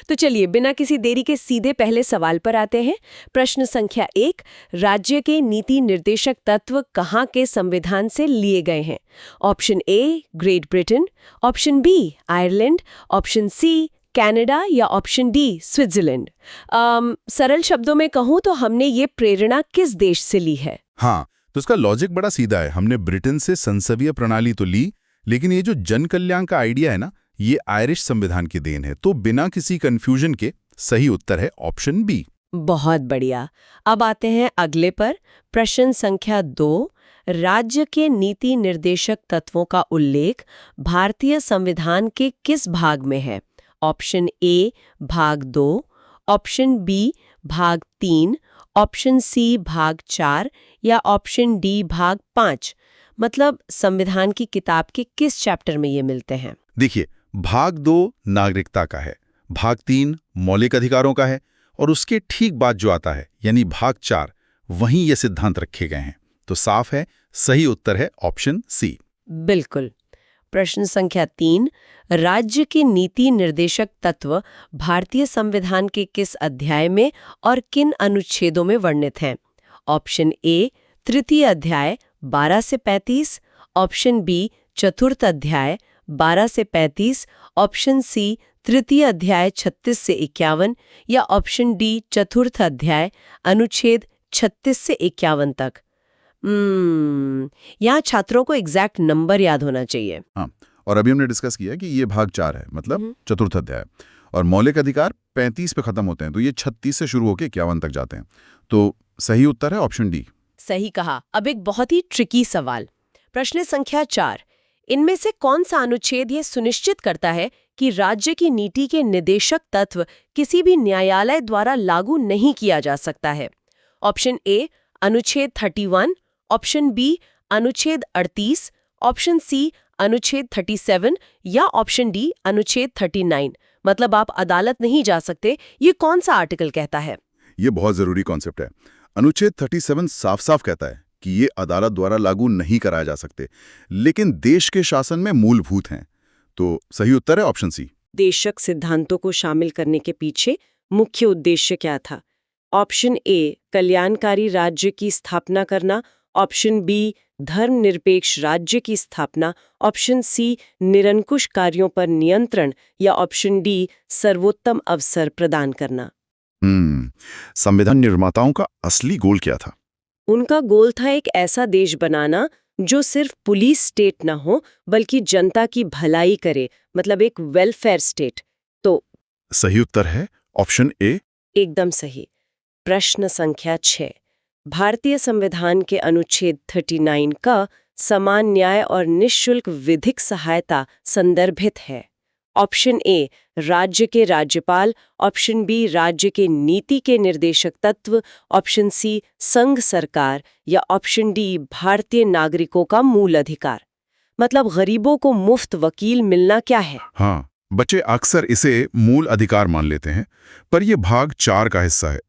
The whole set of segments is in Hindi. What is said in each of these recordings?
तो चलिए बिना किसी देरी के सीधे पहले सवाल पर आते हैं। प्रश्न संख्या 1, राज्य के नीति निर्देशक तत्व कहाँ के संविधान से लिए गए हैं? Option A Great Britain, option B Ireland, option C Canada या ऑप्शन डी स्विट्जरलैंड। सरल शब्दों में कहूँ तो हमने ये प्रेरणा किस देश से ली है? हाँ, तो इसका लॉजिक बड़ा सीधा है। हमने ब्रिटेन से संसदीय प्रणाली तो ली, लेकिन ये जो जन कल्याण का आइडिया है ना, ये आयरिश संविधान की देन है। तो बिना किसी कंफ्यूजन के सही उत्तर है ऑप्शन बी। बहुत बढ़िया। अब आते हैं अगले पर। प्रश्न संख्या 2, राज्य के नीति निर्देशक तत्वों का उल्लेख भारतीय संविधान के किस भाग में है? ऑप्शन ए भाग 2, ऑप्शन बी भाग 3, ऑप्शन सी भाग 4 या ऑप्शन डी भाग 5। मतलब संविधान की किताब के किस चैप्टर में ये मिलते हैं? देखिए, भाग 2 नागरिकता का है, भाग 3 मौलिक अधिकारों का है, और उसके ठीक बाद जो आता है यानी भाग 4, वहीं ये सिद्धांत रखे गए हैं। तो साफ है, सही उत्तर है ऑप्शन सी। बिल्कुल। प्रश्न संख्या 3, राज्य के नीति निर्देशक तत्व भारतीय संविधान के किस अध्याय में और किन अनुच्छेदों में वर्णित हैं? ऑप्शन ए तृतीय अध्याय 12 से 35, ऑप्शन बी चतुर्थ अध्याय 12 से 35, ऑप्शन सी तृतीय अध्याय 36 से 51 या ऑप्शन डी चतुर्थ अध्याय अनुच्छेद 36 से 51 तक। यहाँ छात्रों को एग्जैक्ट नंबर याद होना चाहिए। हाँ, और अभी हमने डिस्कस किया कि ये भाग 4 है, मतलब चतुर्थ अध्याय, और मौलिक अधिकार 35 पे खत्म होते हैं, तो ये 36 से शुरू होकर 51 तक जाते हैं। तो सही उत्तर है ऑप्शन डी। सही कहा। अब एक बहुत ही ट्रिकी सवाल। प्रश्न संख्या 4, इनमें से कौन सा अनुच्छेद ये सुनिश्चित करता है कि राज्य की नीति के निदेशक तत्व किसी भी न्यायालय द्वारा लागू नहीं किया जा सकता है? ऑप्शन ए अनुच्छेद 31, ऑप्शन बी अनुच्छेद 38, ऑप्शन सी अनुच्छेद 37 या ऑप्शन डी अनुच्छेद 39। मतलब आप अदालत नहीं जा सकते, ये कौन सा आर्टिकल कहता है? ये बहुत जरूरी कॉन्सेप्ट है। अनुच्छेद 37 साफ साफ कहता है कि ये अदालत द्वारा लागू नहीं कराए जा सकते, लेकिन देश के शासन में मूलभूत हैं। तो सही उत्तर है ऑप्शन सी। देशक सिद्धांतों को शामिल करने के पीछे मुख्य उद्देश्य क्या था? ऑप्शन ए कल्याणकारी राज्य की स्थापना करना, ऑप्शन बी धर्मनिरपेक्ष राज्य की स्थापना, ऑप्शन सी निरंकुश कार्यों पर नियंत्रण या ऑप्शन डी सर्वोत्तम अवसर प्रदान करना। संविधान निर्माताओं का असली गोल क्या था? उनका गोल था एक ऐसा देश बनाना जो सिर्फ पुलिस स्टेट ना हो बल्कि जनता की भलाई करे, मतलब एक वेलफेयर स्टेट। तो सही उत्तर है ऑप्शन ए। एकदम सही। प्रश्न संख्या 6, भारतीय संविधान के अनुच्छेद 39 का समान न्याय और निःशुल्क विधिक सहायता संदर्भित है। ऑप्शन ए राज्य के राज्यपाल, ऑप्शन बी राज्य के नीति के निर्देशक तत्व, ऑप्शन सी संघ सरकार या ऑप्शन डी भारतीय नागरिकों का मूल अधिकार। मतलब गरीबों को मुफ्त वकील मिलना क्या है? हाँ, बच्चे अक्सर इसे मूल अधिकार मान लेते हैं, पर यह भाग 4 का हिस्सा है,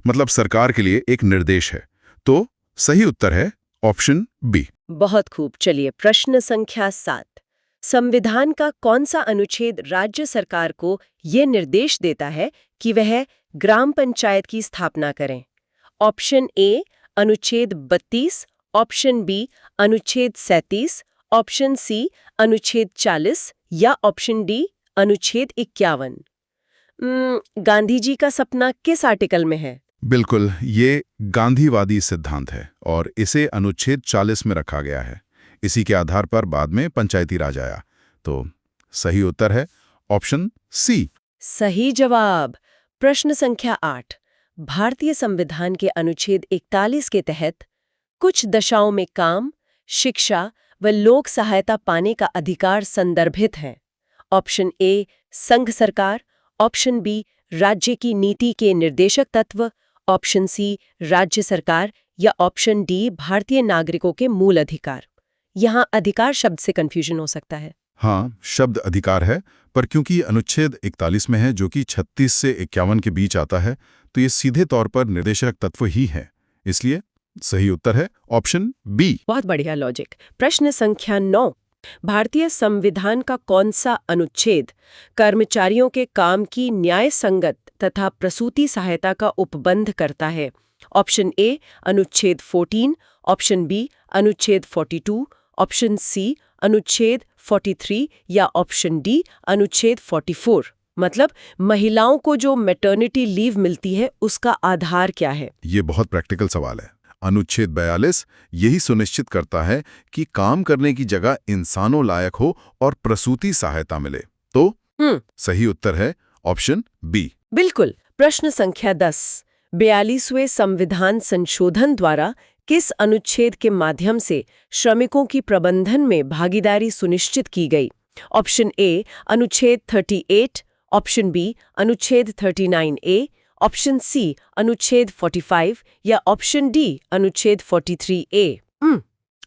मतलब सरकार के लिए एक निर्देश है। तो सही उत्तर है ऑप्शन बी। बहुत खूब। चलिए प्रश्न संख्या 7, संविधान का कौन सा अनुच्छेद राज्य सरकार को ये निर्देश देता है कि वह ग्राम पंचायत की स्थापना करें? ऑप्शन ए अनुच्छेद 32, ऑप्शन बी अनुच्छेद 37, ऑप्शन सी अनुच्छेद 40 या ऑप्शन डी अनुच्छेद 51। गांधी जी का सपना किस आर्टिकल में है? बिल्कुल, ये गांधीवादी सिद्धांत है और इसे अनुच्छेद 40 में रखा गया है। इसी के आधार पर बाद में पंचायती राज आया। तो सही उत्तर है ऑप्शन सी। सही जवाब। प्रश्न संख्या 8, भारतीय संविधान के अनुच्छेद 41 के तहत कुछ दशाओं में काम, शिक्षा व लोक सहायता पाने का अधिकार संदर्भित है। ऑप्शन ए संघ सरकार, ऑप्शन बी राज्य की नीति के निर्देशक तत्व, ऑप्शन सी राज्य सरकार या ऑप्शन डी भारतीय नागरिकों के मूल अधिकार। यहाँ अधिकार शब्द से कंफ्यूजन हो सकता है। हाँ, शब्द अधिकार है, पर क्योंकि अनुच्छेद 41 में है जो कि 36 से 51 के बीच आता है, तो ये सीधे तौर पर निर्देशक तत्व ही है। इसलिए सही उत्तर है ऑप्शन बी। बहुत बढ़िया लॉजिक। प्रश्न संख्या 9, भारतीय संविधान का कौन सा अनुच्छेद कर्मचारियों के काम की न्याय संगत तथा प्रसूति सहायता का उपबंध करता है? ऑप्शन ए अनुच्छेद 14, ऑप्शन बी अनुच्छेद 42, ऑप्शन सी अनुच्छेद 43 या ऑप्शन डी अनुच्छेद 44। मतलब महिलाओं को जो मैटरनिटी लीव मिलती है उसका आधार क्या है? ये बहुत प्रैक्टिकल सवाल है। अनुच्छेद 42 यही सुनिश्चित करता है कि काम करने की जगह इंसानों लायक हो और प्रसूति सहायता मिले। तो सही उत्तर है ऑप्शन बी। बिल्कुल। प्रश्न संख्या 10, 42वें संविधान संशोधन द्वारा किस अनुच्छेद के माध्यम से श्रमिकों की प्रबंधन में भागीदारी सुनिश्चित की गई? ऑप्शन ए अनुच्छेद 38, ऑप्शन बी अनुच्छेद 39A, ऑप्शन सी अनुच्छेद 45 या ऑप्शन डी अनुच्छेद 43A।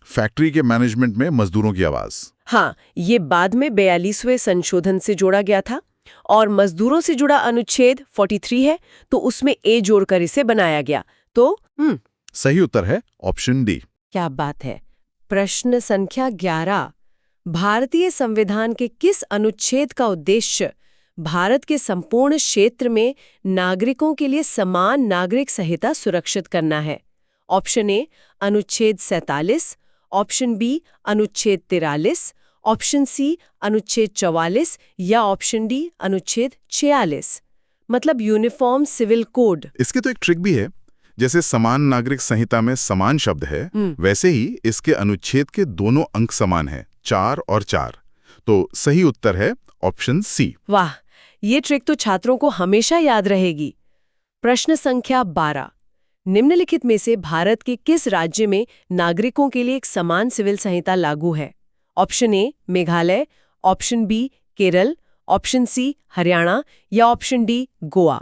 फैक्ट्री के मैनेजमेंट में मजदूरों की आवाज। हाँ, ये बाद में 42वें संशोधन से जोड़ा गया था और मजदूरों से जुड़ा अनुच्छेद 43 है, तो उसमें ए जोड़कर इसे बनाया गया। तो सही उत्तर है ऑप्शन डी। क्या बात है। प्रश्न संख्या 11, भारतीय संविधान के किस अनुच्छेद का उद्देश्य भारत के संपूर्ण क्षेत्र में नागरिकों के लिए समान नागरिक संहिता सुरक्षित करना है? ऑप्शन ए अनुच्छेद 47, ऑप्शन बी अनुच्छेद 43, ऑप्शन सी अनुच्छेद 44 या ऑप्शन डी अनुच्छेद 46। मतलब यूनिफॉर्म सिविल कोड। इसकी तो एक ट्रिक भी है। जैसे समान नागरिक संहिता में समान शब्द है, वैसे ही इसके अनुच्छेद के दोनों अंक समान हैं, 4 और 4। तो सही उत्तर है ऑप्शन सी। वाह, ये ट्रिक तो छात्रों को हमेशा याद रहेगी। प्रश्न संख्या 12, निम्नलिखित में से भारत के किस राज्य में नागरिकों के लिए एक समान सिविल संहिता लागू है? Option A Meghalaya, option B Kerala, option C Haryana या ऑप्शन डी गोवा।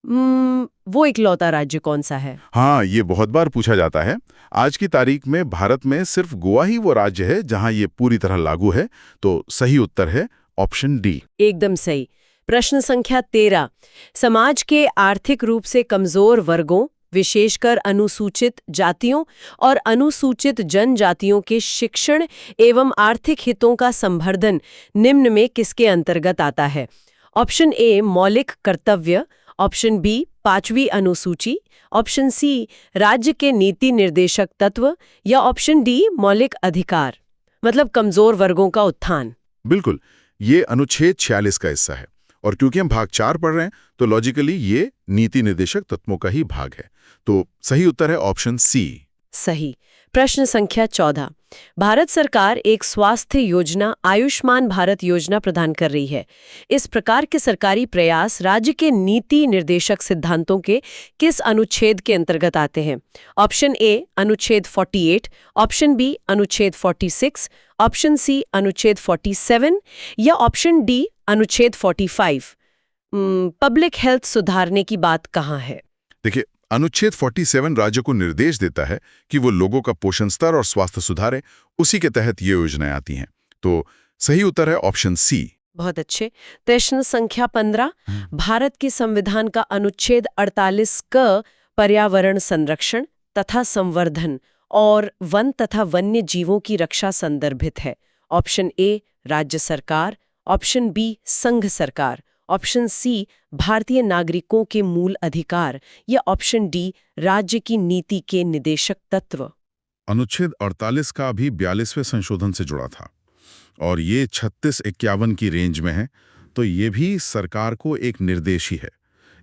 वो इकलौता राज्य कौन सा है? हाँ, ये बहुत बार पूछा जाता है। आज की तारीख में भारत में सिर्फ गोवा ही वो राज्य है जहां ये पूरी तरह लागू है। तो सही उत्तर है ऑप्शन डी। एकदम सही। प्रश्न संख्या 13, समाज के आर्थिक रूप से कमजोर वर्गों, विशेषकर अनुसूचित जातियों और अनुसूचित जनजातियों के शिक्षण एवं आर्थिक हितों का संवर्धन निम्न में किसके अंतर्गत आता है? ऑप्शन ए मौलिक कर्तव्य, ऑप्शन बी 5वीं अनुसूची, ऑप्शन सी राज्य के नीति निर्देशक तत्व या ऑप्शन डी मौलिक अधिकार। मतलब कमजोर वर्गों का उत्थान। बिल्कुल, ये अनुच्छेद 46 का हिस्सा है और क्योंकि हम भाग 4 पढ़ रहे हैं तो लॉजिकली ये नीति निर्देशक तत्वों का ही भाग है। तो सही उत्तर है ऑप्शन सी। सही। प्रश्न संख्या 14, भारत सरकार एक स्वास्थ्य योजना आयुष्मान भारत योजना प्रदान कर रही है। इस प्रकार के सरकारी प्रयास राज्य के नीति निर्देशक सिद्धांतों के किस अनुच्छेद के अंतर्गत आते हैं? ऑप्शन ए अनुच्छेद 48, ऑप्शन बी अनुच्छेद 46, ऑप्शन सी अनुच्छेद 47 या ऑप्शन डी अनुच्छेद 45। पब्लिक हेल्थ सुधारने की बात कहाँ है? देखिए, अनुच्छेद 47 राज्य को निर्देश देता है कि वो लोगों का पोषण स्तर और स्वास्थ्य सुधारे। उसी के तहत ये योजनाएं आती हैं। तो सही उत्तर है ऑप्शन सी। बहुत अच्छे। प्रश्न संख्या 15, भारत के संविधान का अनुच्छेद 48 क पर्यावरण संरक्षण तथा संवर्धन और वन तथा वन्य जीवों की रक्षा संदर्भित है। ऑप्शन ए राज्य सरकार, ऑप्शन बी संघ सरकार, ऑप्शन सी भारतीय नागरिकों के मूल अधिकार या ऑप्शन डी राज्य की नीति के निदेशक तत्व। अनुच्छेद 48 का भी 42वें संशोधन से जुड़ा था और ये 36-51 की रेंज में है, तो ये भी सरकार को एक निर्देश ही है।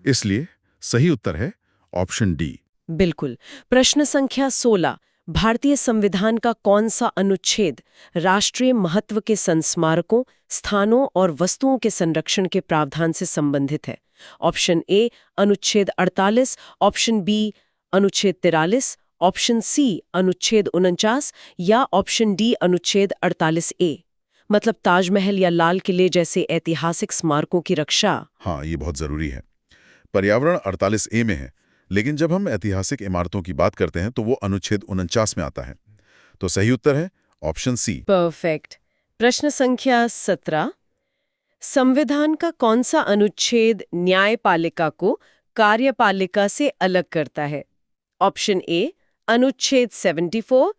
इसलिए सही उत्तर है ऑप्शन डी। बिल्कुल। प्रश्न संख्या 16, भारतीय संविधान का कौन सा अनुच्छेद राष्ट्रीय महत्व के संस्मारकों, स्थानों और वस्तुओं के संरक्षण के प्रावधान से संबंधित है? ऑप्शन ए अनुच्छेद 48, ऑप्शन बी अनुच्छेद 43, ऑप्शन सी अनुच्छेद 49 या ऑप्शन डी अनुच्छेद 48A। मतलब ताजमहल या लाल किले जैसे ऐतिहासिक स्मारकों की रक्षा। हाँ, ये बहुत जरूरी है। पर्यावरण 48A में है, लेकिन जब हम ऐतिहासिक इमारतों की बात करते हैं तो वो अनुच्छेद 49 में आता है। तो सही उत्तर है ऑप्शन सी। परफेक्ट। प्रश्न संख्या 17, संविधान का कौन सा अनुच्छेद न्यायपालिका को कार्यपालिका से अलग करता है? ऑप्शन ए अनुच्छेद 74,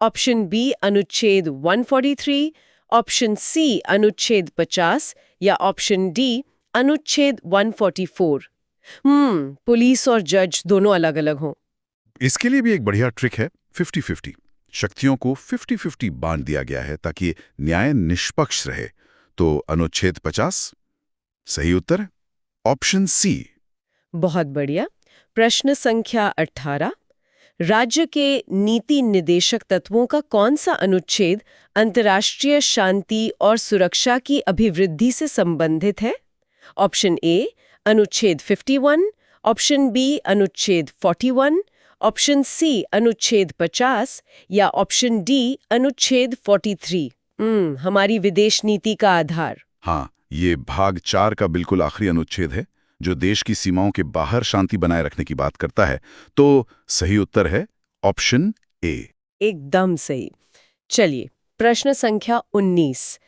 ऑप्शन बी अनुच्छेद 143, ऑप्शन सी अनुच्छेद 50 या ऑप्शन डी अनुच्छेद 144? पुलिस और जज दोनों अलग अलग हों। इसके लिए भी एक बढ़िया ट्रिक है 50-50। शक्तियों को 50-50 बांट दिया गया है ताकि न्याय निष्पक्ष रहे। तो अनुच्छेद 50 सही उत्तर है ऑप्शन सी। बहुत बढ़िया। प्रश्न संख्या 18। राज्य के नीति निदेशक तत्वों का कौन सा अनुच्छेद अंतर्राष्ट्रीय शांति और सुरक्षा की अभिवृद्धि से संबंधित है? ऑप्शन ए अनुच्छेद 51, ऑप्शन बी अनुच्छेद 41, ऑप्शन सी अनुच्छेद 50 या ऑप्शन डी अनुच्छेद 43? हमारी विदेश नीति का आधार। हाँ, ये भाग 4 का बिल्कुल आखिरी अनुच्छेद है जो देश की सीमाओं के बाहर शांति बनाए रखने की बात करता है। तो सही उत्तर है ऑप्शन ए। एकदम सही। चलिए, प्रश्न संख्या 19।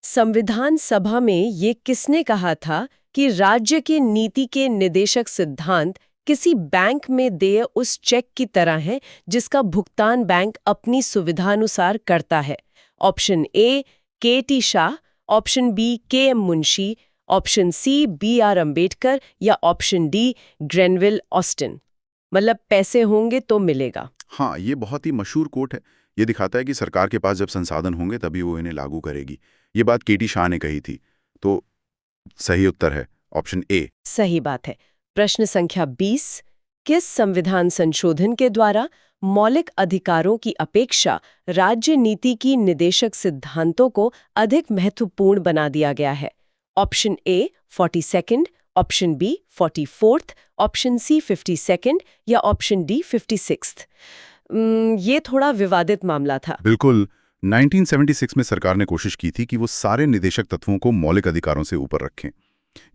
संविधान सभा में ये किसने कहा था कि राज्य की नीति के निदेशक सिद्धांत किसी बैंक में देय उस चेक की तरह है जिसका भुगतान बैंक अपनी सुविधानुसार करता है? Option A K T. Shah, option B K M. Munshi, option C B R. Ambedkar या ऑप्शन डी ग्रेनविल ऑस्टिन? मतलब पैसे होंगे तो मिलेगा। हाँ, ये बहुत ही मशहूर कोट है। ये दिखाता है कि सरकार के पास जब संसाधन होंगे तभी वो इन्हें लागू करेगी। ये बात के.टी. शाह ने कही थी। तो सही उत्तर है ऑप्शन ए। सही बात है। प्रश्न संख्या 20। किस संविधान संशोधन के द्वारा मौलिक अधिकारों की अपेक्षा राज्य नीति की निदेशक सिद्धांतों को अधिक महत्वपूर्ण बना दिया गया है? Option A 42nd, option B 44th, option C 52nd या ऑप्शन डी 56th? ये थोड़ा विवादित मामला था। बिल्कुल। 1976 में सरकार ने कोशिश की थी कि वो सारे निदेशक तत्वों को मौलिक अधिकारों से ऊपर रखें।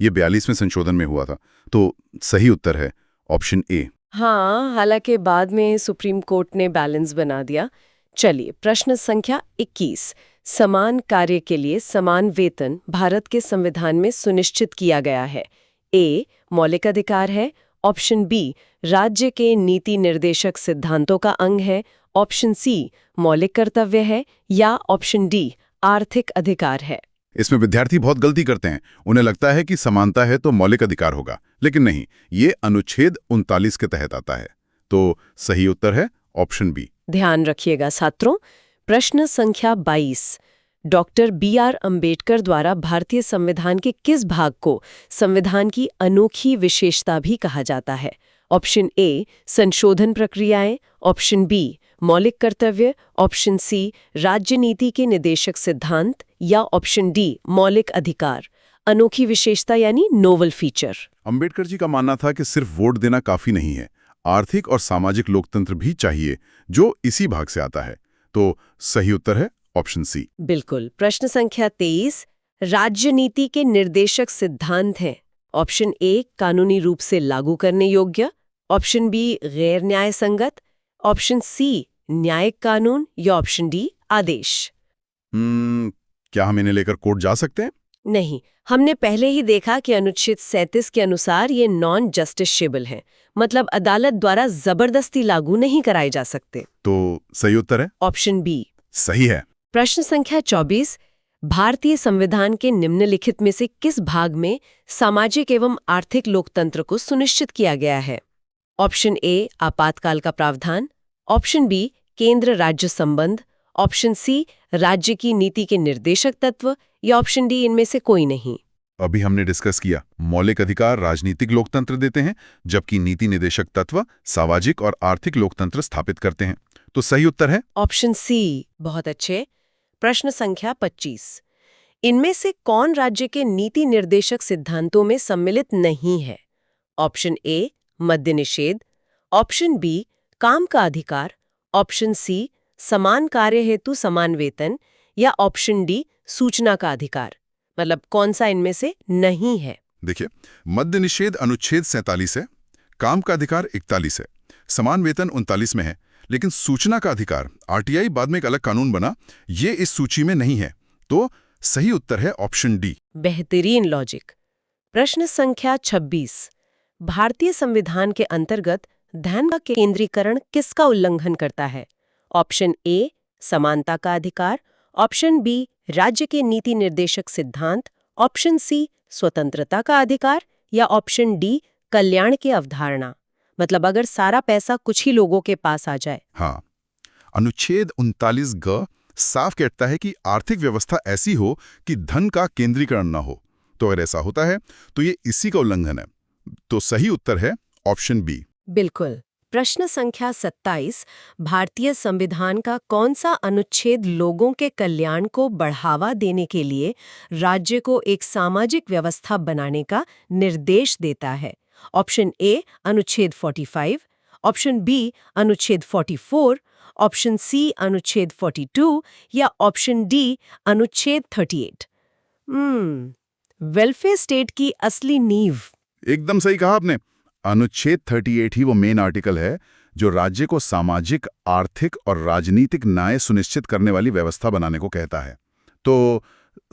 ये 42वें संशोधन में हुआ था। तो सही उत्तर है ऑप्शन ए। हाँ, हालांकि बाद में सुप्रीम कोर्ट ने बैलेंस बना दिया। चलिए, प्रश्न संख्या 21। समान कार्य के लिए समान वेतन भारत के संविधान में सुनिश्चित किया गया है। ए मौलिक अधिकार है, ऑप्शन बी राज्य के नीति निर्देशक सिद्धांतों का अंग है, ऑप्शन सी मौलिक कर्तव्य है या ऑप्शन डी आर्थिक अधिकार है? इसमें विद्यार्थी बहुत गलती करते हैं। उन्हें लगता है कि समानता है तो मौलिक अधिकार होगा, लेकिन नहीं, ये अनुच्छेद 39 के तहत आता है। तो सही उत्तर है ऑप्शन बी। ध्यान रखिएगा छात्रों। प्रश्न संख्या 22। Doctor B R. अंबेडकर द्वारा भारतीय संविधान के किस भाग को संविधान की अनोखी विशेषता भी कहा जाता है? ऑप्शन ए संशोधन प्रक्रियाएं, ऑप्शन बी मौलिक कर्तव्य, ऑप्शन सी राज्य नीति के निदेशक सिद्धांत या ऑप्शन डी मौलिक अधिकार? अनोखी विशेषता यानी नोवल फीचर। अंबेडकर जी का मानना था कि सिर्फ वोट देना काफी नहीं है, आर्थिक और सामाजिक लोकतंत्र भी चाहिए, जो इसी भाग से आता है। तो सही उत्तर है ऑप्शन सी। बिल्कुल। प्रश्न संख्या 23। राज्य नीति के निर्देशक सिद्धांत हैं। ऑप्शन ए कानूनी रूप से लागू करने योग्य, ऑप्शन बी गैर न्याय संगत, ऑप्शन सी न्यायिक कानून या ऑप्शन डी आदेश? क्या हम इन्हें लेकर कोर्ट जा सकते हैं? नहीं, हमने पहले ही देखा कि अनुच्छेद 37 के अनुसार ये नॉन जस्टिसेबल हैं, मतलब अदालत द्वारा जबरदस्ती लागू नहीं कराए जा सकते। तो सही उत्तर है ऑप्शन बी। सही है। प्रश्न संख्या 24। भारतीय संविधान के निम्नलिखित में से किस भाग में सामाजिक एवं आर्थिक लोकतंत्र को सुनिश्चित किया गया है? ऑप्शन ए आपातकाल का प्रावधान, ऑप्शन बी केंद्र राज्य संबंध, ऑप्शन सी राज्य की नीति के निर्देशक तत्व या ऑप्शन डी इनमें से कोई नहीं? अभी हमने डिस्कस किया मौलिक अधिकार राजनीतिक लोकतंत्र देते हैं, जबकि नीति निदेशक तत्व सामाजिक और आर्थिक लोकतंत्र स्थापित करते हैं। तो सही उत्तर है ऑप्शन सी। बहुत अच्छे। प्रश्न संख्या 25। इनमें से कौन राज्य के नीति निर्देशक सिद्धांतों में सम्मिलित नहीं है? ऑप्शन ए मद्य निषेध, ऑप्शन बी काम का अधिकार, ऑप्शन सी समान कार्य हेतु समान वेतन या ऑप्शन डी सूचना का अधिकार? मतलब कौन सा इनमें से नहीं है? देखिए, मद्य निषेध अनुच्छेद 47 है, काम का अधिकार 41 है, समान वेतन 39 में है, लेकिन सूचना का अधिकार आरटीआई बाद में एक अलग कानून बना, ये इस सूची में नहीं है। तो सही उत्तर है ऑप्शन डी। बेहतरीन लॉजिक। प्रश्न संख्या 26। भारतीय संविधान के अंतर्गत धन का केंद्रीकरण किसका उल्लंघन करता है? ऑप्शन ए समानता का अधिकार, ऑप्शन बी राज्य के नीति निर्देशक सिद्धांत, ऑप्शन सी स्वतंत्रता का अधिकार या ऑप्शन डी कल्याण की अवधारणा। मतलब अगर सारा पैसा कुछ ही लोगों के पास आ जाए। हाँ, अनुच्छेद 39 साफ कहता है कि आर्थिक व्यवस्था ऐसी हो कि धन का केंद्रीकरण न हो। तो अगर ऐसा होता है तो ये इसी का उल्लंघन है। तो सही उत्तर है ऑप्शन बी। बिल्कुल। प्रश्न संख्या 27, भारतीय संविधान का कौन सा अनुच्छेद लोगों के कल्याण को बढ़ावा देने के लिए राज्य को एक सामाजिक व्यवस्था बनाने का निर्देश देता है? ऑप्शन ए अनुच्छेद 45, ऑप्शन बी अनुच्छेद 44, ऑप्शन सी अनुच्छेद 42 या ऑप्शन डी अनुच्छेद 38। वेलफेयर स्टेट की असली नींव। एकदम सही कहा आपने। अनुच्छेद 38 ही वो मेन आर्टिकल है जो राज्य को सामाजिक, आर्थिक और राजनीतिक न्याय सुनिश्चित करने वाली व्यवस्था बनाने को कहता है। तो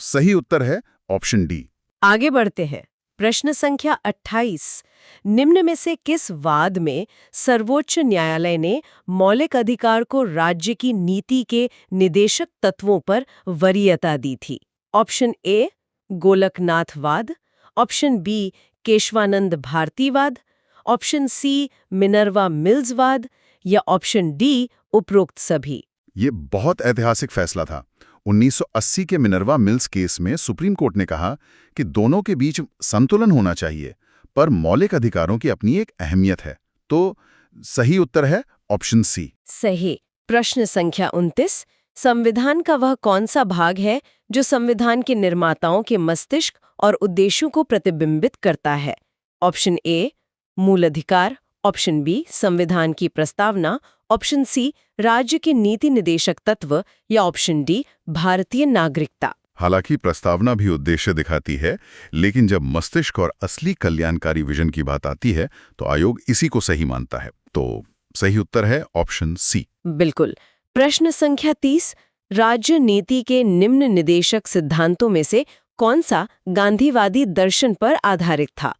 सही उत्तर है ऑप्शन डी। आगे बढ़ते हैं। प्रश्न संख्या 28, निम्न में से किस वाद में सर्वोच्च न्यायालय ने मौलिक अधिकार को राज्य की नीति के निदेशक तत्वों पर वरीयता दी थी? ऑप्शन ए गोलकनाथवाद, ऑप्शन बी केशवानंद भारतीवाद, ऑप्शन सी मिनर्वा मिल्सवाद या ऑप्शन डी उपरोक्त सभी। ये बहुत ऐतिहासिक फैसला था। 1980 के मिनर्वा मिल्स केस में सुप्रीम कोर्ट ने कहा कि दोनों के बीच संतुलन होना चाहिए, पर मौलिक अधिकारों की अपनी एक अहमियत है। तो सही उत्तर है ऑप्शन सी। सही। प्रश्न संख्या 29, संविधान का वह कौन सा भाग है जो संविधान के निर्माताओं के मस्तिष्क और उद्देश्यों को प्रतिबिंबित करता है? ऑप्शन ए मूल अधिकार, ऑप्शन बी संविधान की प्रस्तावना, ऑप्शन सी राज्य के नीति निदेशक तत्व या ऑप्शन डी भारतीय नागरिकता। हालांकि प्रस्तावना भी उद्देश्य दिखाती है, लेकिन जब मस्तिष्क और असली कल्याणकारी विजन की बात आती है तो आयोग इसी को सही मानता है। तो सही उत्तर है ऑप्शन सी। बिल्कुल। प्रश्न संख्या 30, राज्य नीति के निम्न निदेशक सिद्धांतों में से कौन सा गांधीवादी दर्शन पर आधारित था?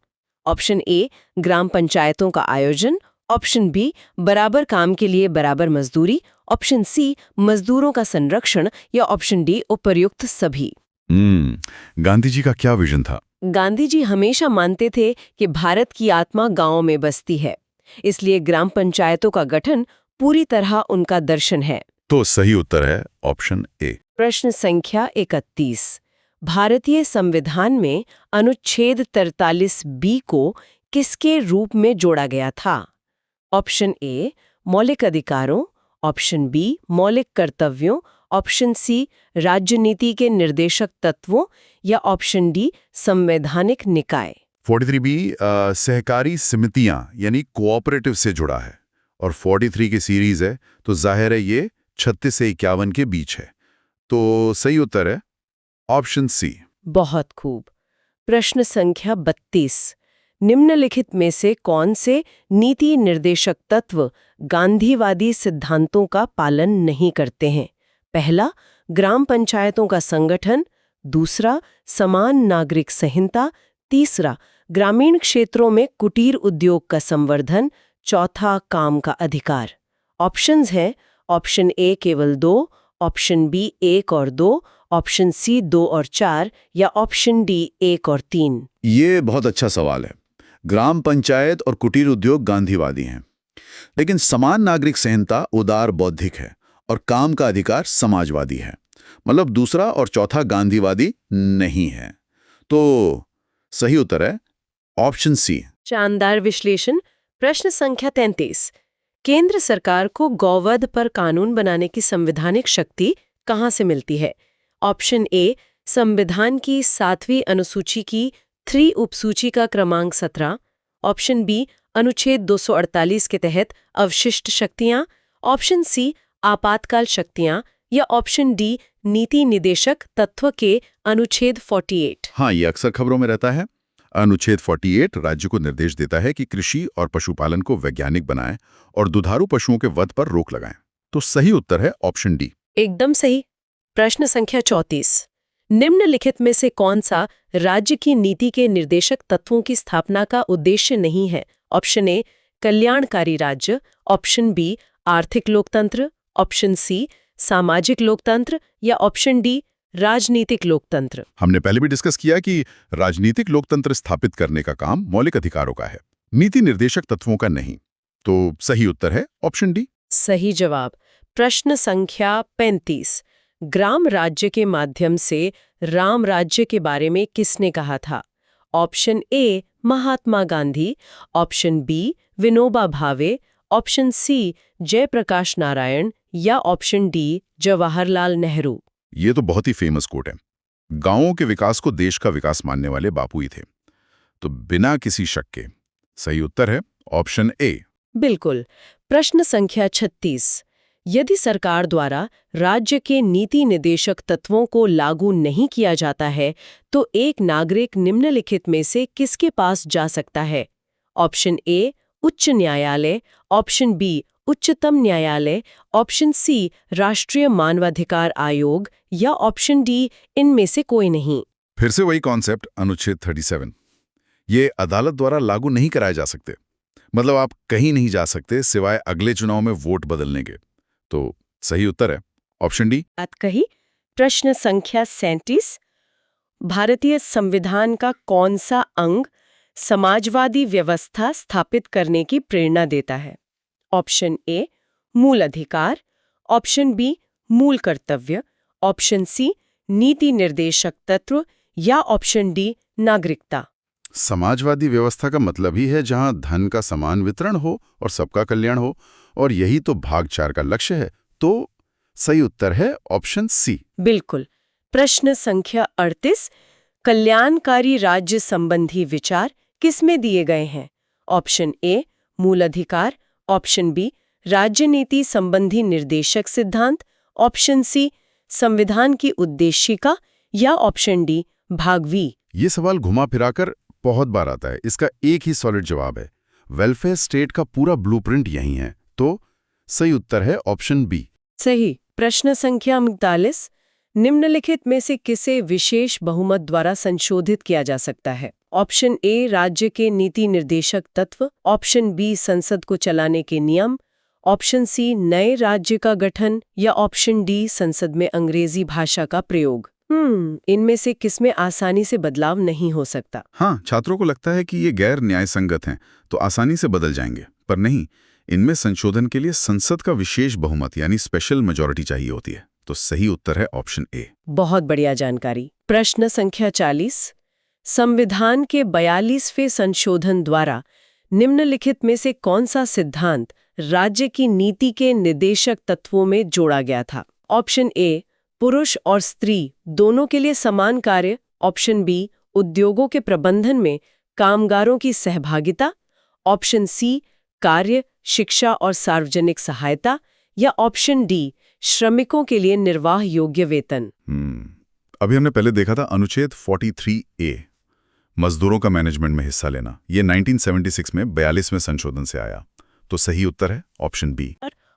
ऑप्शन ए ग्राम पंचायतों का आयोजन, ऑप्शन बी बराबर काम के लिए बराबर मजदूरी, ऑप्शन सी मजदूरों का संरक्षण या ऑप्शन डी उपर्युक्त सभी। गांधी जी का क्या विजन था? गांधी जी हमेशा मानते थे कि भारत की आत्मा गांवों में बसती है, इसलिए ग्राम पंचायतों का गठन पूरी तरह उनका दर्शन है। तो सही उत्तर है ऑप्शन ए। प्रश्न संख्या 31, भारतीय संविधान में अनुच्छेद 43B को किसके रूप में जोड़ा गया था? ऑप्शन ए मौलिक अधिकारों, ऑप्शन बी मौलिक कर्तव्यों, ऑप्शन सी राजनीति के निर्देशक तत्वों या ऑप्शन डी संवैधानिक निकाय। 43B सहकारी समितियां यानी कोऑपरेटिव से जुड़ा है और 43 की सीरीज है, तो जाहिर है ये 36 से 51 के बीच है। तो सही उत्तर है ऑप्शन सी। बहुत खूब। प्रश्न संख्या 32, निम्नलिखित में से कौन से नीति निर्देशक तत्व गांधीवादी सिद्धांतों का पालन नहीं करते हैं? पहला ग्राम पंचायतों का संगठन, दूसरा समान नागरिक संहिता, तीसरा ग्रामीण क्षेत्रों में कुटीर उद्योग का संवर्धन, चौथा काम का अधिकार। ऑप्शंस हैं ऑप्शन ए केवल 2, ऑप्शन बी 1 और 2, ऑप्शन सी 2 और 4 या ऑप्शन डी 1 और 3। ये बहुत अच्छा सवाल है। ग्राम पंचायत और कुटीर उद्योग गांधीवादी हैं, लेकिन समान नागरिक संहिता उदार बौद्धिक है और काम का अधिकार समाजवादी है। मतलब दूसरा और चौथा गांधीवादी नहीं है। तो सही उत्तर है ऑप्शन सी। शानदार विश्लेषण। प्रश्न संख्या 33, केंद्र सरकार को गौवध पर कानून बनाने की संवैधानिक शक्ति कहां से मिलती है? ऑप्शन ए संविधान की 7वीं अनुसूची की 3 उपसूची का क्रमांक 17, ऑप्शन बी अनुच्छेद 248 के तहत अवशिष्ट शक्तियां, ऑप्शन सी आपातकाल शक्तियां या ऑप्शन डी नीति निदेशक तत्व के अनुच्छेद 48। हाँ, ये अक्सर खबरों में रहता है। अनुच्छेद 48 राज्य को निर्देश देता है कि कृषि और पशुपालन को वैज्ञानिक बनाएं और दुधारू पशुओं के वध पर रोक लगाएं। तो सही उत्तर है ऑप्शन डी। एकदम सही। प्रश्न संख्या 34, निम्नलिखित में से कौन सा राज्य की नीति के निर्देशक तत्वों की स्थापना का उद्देश्य नहीं है? ऑप्शन ए कल्याणकारी राज्य, ऑप्शन बी आर्थिक लोकतंत्र, ऑप्शन सी सामाजिक लोकतंत्र या ऑप्शन डी राजनीतिक लोकतंत्र। हमने पहले भी डिस्कस किया कि राजनीतिक लोकतंत्र स्थापित करने का काम मौलिक अधिकारों का है, नीति निर्देशक तत्वों का नहीं। तो सही उत्तर है ऑप्शन डी। सही जवाब। प्रश्न संख्या 35। ग्राम राज्य के माध्यम से राम राज्य के बारे में किसने कहा था? Option A Mahatma Gandhi, option B Vinoba Bhave, option सी जयप्रकाश नारायण या ऑप्शन डी जवाहरलाल नेहरू। ये तो बहुत ही फेमस कोट है। गांवों के विकास को देश का विकास मानने वाले बापू ही थे। तो बिना किसी शक के सही उत्तर है ऑप्शन ए। बिल्कुल। प्रश्न संख्या 36। यदि सरकार द्वारा राज्य के नीति निर्देशक तत्वों को लागू नहीं किया जाता है तो एक नागरिक निम्नलिखित में से किसके पास जा सकता है? ऑप्शन ए उच्च न्यायालय, ऑप्शन बी उच्चतम न्यायालय, ऑप्शन सी राष्ट्रीय मानवाधिकार आयोग या ऑप्शन डी इनमें से कोई नहीं। फिर से वही कॉन्सेप्ट, अनुच्छेद 37। ये अदालत द्वारा लागू नहीं कराए जा सकते, मतलब आप कहीं नहीं जा सकते सिवाय अगले चुनाव में वोट बदलने के। तो सही उत्तर है ऑप्शन डी। बात कही। प्रश्न संख्या 37। भारतीय संविधान का कौन सा अंग समाजवादी व्यवस्था स्थापित करने की प्रेरणा देता है? ऑप्शन ए मूल अधिकार, ऑप्शन बी मूल कर्तव्य, ऑप्शन सी नीति निर्देशक तत्व या ऑप्शन डी नागरिकता। समाजवादी व्यवस्था का मतलब ही है जहां धन का समान वितरण हो और सबका कल्याण हो, और यही तो भाग 4 का लक्ष्य है। तो सही उत्तर है ऑप्शन सी। बिल्कुल। प्रश्न संख्या 38। कल्याणकारी राज्य संबंधी विचार किसमें दिए गए हैं? ऑप्शन ए मूल अधिकार, ऑप्शन बी राज्य नीति संबंधी निर्देशक सिद्धांत, ऑप्शन सी संविधान की उद्देशिका या ऑप्शन डी भाग वी। ये सवाल घुमा फिराकर बहुत बार आता है। इसका एक ही सॉलिड जवाब है, वेलफेयर स्टेट का पूरा ब्लूप्रिंट यही है। तो सही उत्तर है ऑप्शन बी। सही। प्रश्न संख्या 39। निम्नलिखित में से किसे विशेष बहुमत द्वारा संशोधित किया जा सकता है? ऑप्शन ए राज्य के नीति निर्देशक तत्व, ऑप्शन बी संसद को चलाने के नियम, ऑप्शन सी नए राज्य का गठन या ऑप्शन डी संसद में अंग्रेजी भाषा का प्रयोग। इनमें से किसमें आसानी से बदलाव नहीं हो सकता? हाँ, छात्रों को लगता है कि ये गैर न्याय संगत हैं तो आसानी से बदल जाएंगे, पर नहीं। इनमें संशोधन के लिए संसद का विशेष बहुमत यानी स्पेशल मेजॉरिटी चाहिए होती है। तो सही उत्तर है ऑप्शन ए। बहुत बढ़िया जानकारी। प्रश्न संख्या 40। संविधान के 42वें संशोधन द्वारा निम्नलिखित में से कौन सा सिद्धांत राज्य की नीति के निर्देशक तत्वों में जोड़ा गया था? ऑप्शन ए पुरुष और स्त्री दोनों के लिए समान कार्य, ऑप्शन बी उद्योगों के प्रबंधन में कामगारों की सहभागिता, ऑप्शन सी कार्य, शिक्षा और सार्वजनिक सहायता या ऑप्शन डी श्रमिकों के लिए निर्वाह योग्य वेतन। अभी हमने पहले देखा था अनुच्छेद 43A, मजदूरों का मैनेजमेंट में हिस्सा लेना। ये 1976 में 42वें संशोधन से आया। तो सही उत्तर है ऑप्शन बी।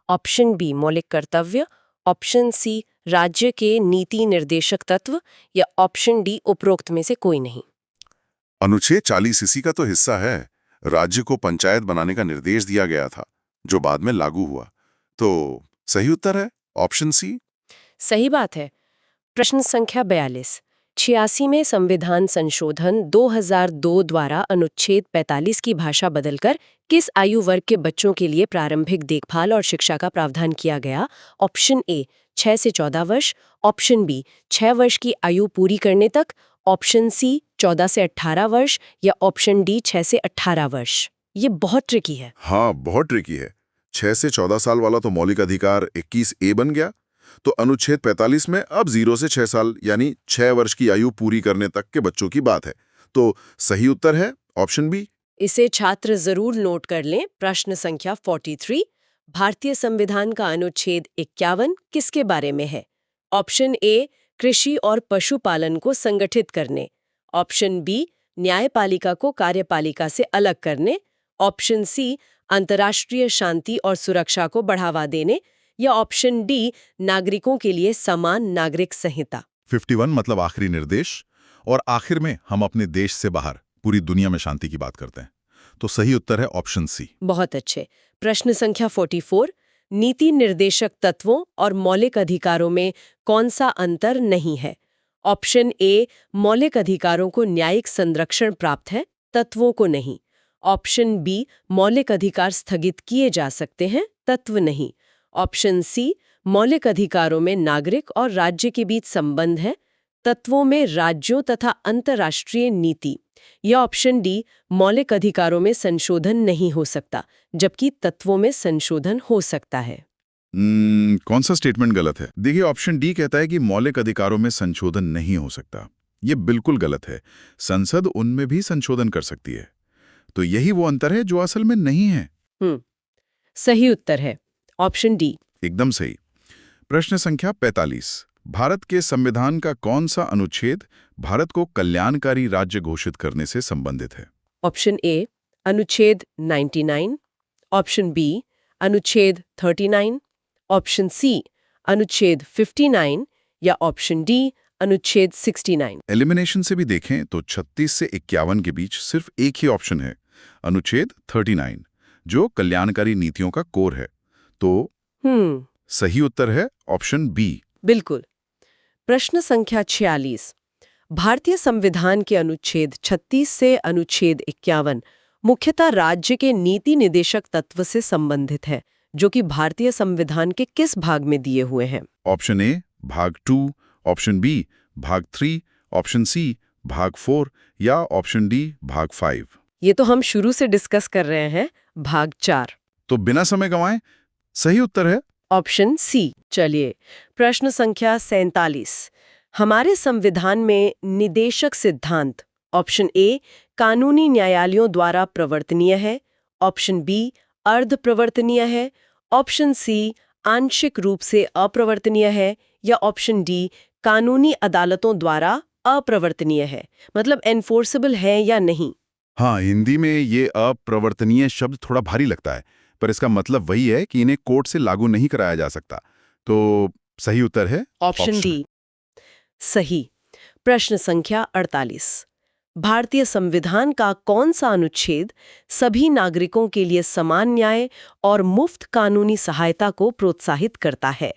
ऑप्शन बी मौलिक कर्तव्य, ऑप्शन सी राज्य के नीति निर्देशक तत्व या ऑप्शन डी उपरोक्त में से कोई नहीं। अनुच्छेद 40 इसी का तो हिस्सा है। राज्य को पंचायत बनाने का निर्देश दिया गया था जो बाद में लागू हुआ। तो सही उत्तर है ऑप्शन सी। सही बात है। प्रश्न संख्या 42। 86 में संविधान संशोधन 2002 द्वारा अनुच्छेद 45 की भाषा बदलकर किस आयु वर्ग के बच्चों के लिए प्रारंभिक देखभाल और शिक्षा का प्रावधान किया गया? ऑप्शन ए 6 से 14 वर्ष, ऑप्शन बी 6 वर्ष की आयु पूरी करने तक, ऑप्शन सी 14 से 18 वर्ष या ऑप्शन डी 6 से 18 वर्ष। ये बहुत ट्रिकी है। हाँ, बहुत ट्रिकी है। 6 से 14 साल वाला तो मौलिक अधिकार 21A बन गया। तो अनुच्छेद 45 में अब 0 से 6 साल यानी 6 वर्ष की आयु पूरी करने तक के बच्चों की बात है। तो सही उत्तर है ऑप्शन बी। इसे छात्र जरूर नोट कर लें। प्रश्न संख्या 43। भारतीय संविधान का अनुच्छेद 51 किसके बारे में है? ऑप्शन ए कृषि और पशुपालन को संगठित करने, ऑप्शन बी न्यायपालिका को कार्यपालिका से अलग करने, ऑप्शन सी अंतर्राष्ट्रीय शांति और सुरक्षा को बढ़ावा देने या ऑप्शन डी नागरिकों के लिए समान नागरिक संहिता। 51 मतलब आखिरी निर्देश, और आखिर में हम अपने देश से बाहर पूरी दुनिया में शांति की बात करते हैं। तो सही उत्तर है ऑप्शन सी। बहुत अच्छे। प्रश्न संख्या 44। नीति निर्देशक तत्वों और मौलिक अधिकारों में कौन सा अंतर नहीं है? ऑप्शन ए, मौलिक अधिकारों को न्यायिक संरक्षण प्राप्त है, तत्वों को नहीं। ऑप्शन बी, मौलिक अधिकार स्थगित किए जा सकते हैं, तत्व नहीं। ऑप्शन सी, मौलिक अधिकारों में नागरिक और राज्य के बीच संबंध है, तत्वों में राज्यों तथा अंतर्राष्ट्रीय नीति। या ऑप्शन डी, मौलिक अधिकारों में संशोधन नहीं हो सकता, जबकि तत्वों में संशोधन हो सकता है। कौन सा स्टेटमेंट गलत है? देखिए, ऑप्शन डी कहता है कि मौलिक अधिकारों में संशोधन नहीं हो सकता। ये बिल्कुल गलत है। संसद उनमें भी संशोधन कर सकती है। तो यही वो अंतर है जो असल में नहीं है। सही उत्तर है ऑप्शन डी। एकदम सही। प्रश्न संख्या 45। भारत के संविधान का कौन सा अनुच्छेद भारत को कल्याणकारी राज्य घोषित करने से संबंधित है? ऑप्शन ए, अनुच्छेद 99। ऑप्शन बी, अनुच्छेद 39। ऑप्शन सी, अनुच्छेद 59। या ऑप्शन डी, अनुच्छेद 69। एलिमिनेशन से भी देखें तो 36 से 51 के बीच सिर्फ एक ही ऑप्शन है, अनुच्छेद 39, जो कल्याणकारी नीतियों का कोर है। तो सही उत्तर है ऑप्शन बी। बिल्कुल। प्रश्न संख्या 46। भारतीय संविधान के अनुच्छेद 36 से अनुच्छेद 51 मुख्यतः राज्य के नीति निदेशक तत्व से संबंधित है, जो कि भारतीय संविधान के किस भाग में दिए हुए हैं? ऑप्शन ए भाग 2, ऑप्शन बी भाग 3, ऑप्शन सी भाग 4 या ऑप्शन डी भाग 5। ये तो हम शुरू से डिस्कस कर रहे हैं, भाग 4। तो बिना समय गंवाए सही उत्तर है ऑप्शन सी। चलिए, प्रश्न संख्या 47। हमारे संविधान में निदेशक सिद्धांत ऑप्शन ए, कानूनी न्यायालयों द्वारा प्रवर्तनीय है। ऑप्शन बी, अर्ध प्रवर्तनीय है। ऑप्शन सी, आंशिक रूप से अप्रवर्तनीय है। या ऑप्शन डी, कानूनी अदालतों द्वारा अप्रवर्तनीय है, मतलब एनफोर्सेबल है या नहीं। हाँ, हिंदी में ये अप्रवर्तनीय शब्द थोड़ा भारी लगता है, पर इसका मतलब वही है कि इन्हें कोर्ट से लागू नहीं कराया जा सकता। तो सही उत्तर है ऑप्शन डी। सही। प्रश्न संख्या 48। भारतीय संविधान का कौन सा अनुच्छेद सभी नागरिकों के लिए समान न्याय और मुफ्त कानूनी सहायता को प्रोत्साहित करता है?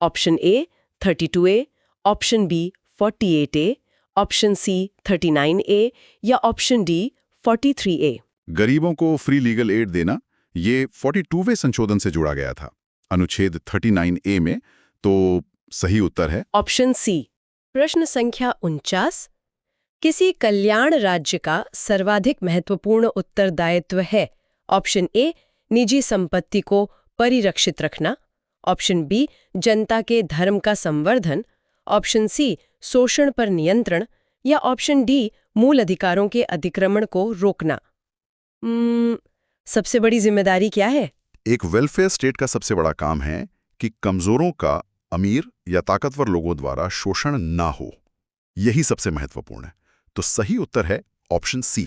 Option A 32A, option B 48A, option C 39A या ऑप्शन डी 43A। गरीबों को फ्री लीगल एड देना, ये 42वें संशोधन से जुड़ा गया था, अनुच्छेद 39A में। तो सही उत्तर है ऑप्शन सी। प्रश्न संख्या 49। किसी कल्याण राज्य का सर्वाधिक महत्वपूर्ण उत्तरदायित्व है? ऑप्शन ए, निजी संपत्ति को परिरक्षित रखना। ऑप्शन बी, जनता के धर्म का संवर्धन। ऑप्शन सी, शोषण पर नियंत्रण। या ऑप्शन डी, मूल अधिकारों के अतिक्रमण को रोकना। सबसे बड़ी जिम्मेदारी क्या है? एक वेलफेयर स्टेट का सबसे बड़ा काम है कि कमजोरों का अमीर या ताकतवर लोगों द्वारा शोषण ना हो। यही सबसे महत्वपूर्ण है। तो सही उत्तर है ऑप्शन सी।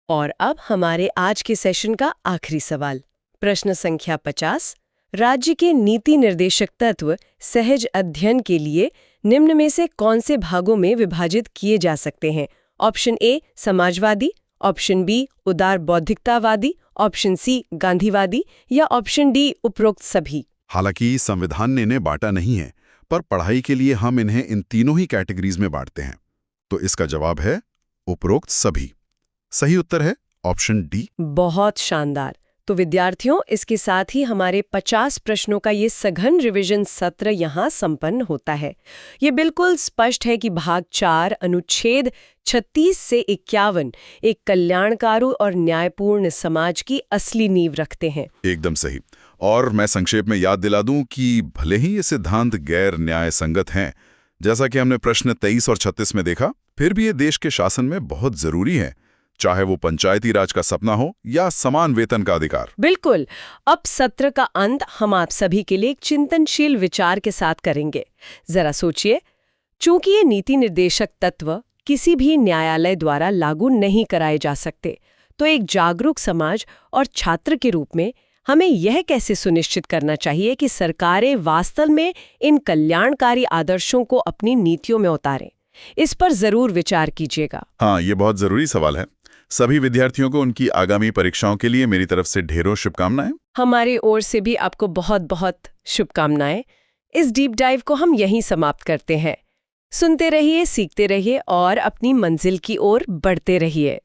और अब हमारे आज के सेशन का आखिरी सवाल, प्रश्न संख्या 50। राज्य के नीति निर्देशक तत्व सहज अध्ययन के लिए निम्न में से कौन से भागों में विभाजित किए जा सकते हैं? ऑप्शन ए, समाजवादी। ऑप्शन बी, उदार बौद्धिकतावादी। ऑप्शन सी, गांधीवादी। या ऑप्शन डी, उपरोक्त सभी। हालांकि संविधान ने इन्हें बांटा नहीं है, पर पढ़ाई के लिए हम इन्हें इन तीनों ही कैटेगरीज में बांटते हैं। तो इसका जवाब है उपरोक्त सभी। सही उत्तर है ऑप्शन डी। बहुत शानदार। तो विद्यार्थियों, इसके साथ ही हमारे 50 प्रश्नों का ये सघन रिवीजन सत्र यहाँ संपन्न होता है। ये बिल्कुल स्पष्ट है कि भाग 4 अनुच्छेद 36 से 51 एक कल्याणकारी और न्यायपूर्ण समाज की असली नींव रखते हैं। एकदम सही। और मैं संक्षेप में याद दिला दूं कि भले ही ये सिद्धांत गैर न्याय संगत हैं, जैसा कि हमने प्रश्न 23 और 36 में देखा, फिर भी ये देश के शासन में बहुत जरूरी है, चाहे वो पंचायती राज का सपना हो या समान वेतन का अधिकार। बिल्कुल। अब सत्र का अंत हम आप सभी के लिए एक चिंतनशील विचार के साथ करेंगे। जरा सोचिए, चूंकि ये नीति निर्देशक तत्व किसी भी न्यायालय द्वारा लागू नहीं कराए जा सकते, तो एक जागरूक समाज और छात्र के रूप में हमें यह कैसे सुनिश्चित करना चाहिए कि सरकारें वास्तव में इन कल्याणकारी आदर्शों को अपनी नीतियों में उतारें? इस पर जरूर विचार कीजिएगा। हाँ, ये बहुत जरूरी सवाल है। सभी विद्यार्थियों को उनकी आगामी परीक्षाओं के लिए मेरी तरफ से ढेरों शुभकामनाएं। हमारी ओर से भी आपको बहुत बहुत शुभकामनाएं। इस डीप डाइव को हम यहीं समाप्त करते हैं। सुनते रहिए, सीखते रहिए और अपनी मंजिल की ओर बढ़ते रहिए।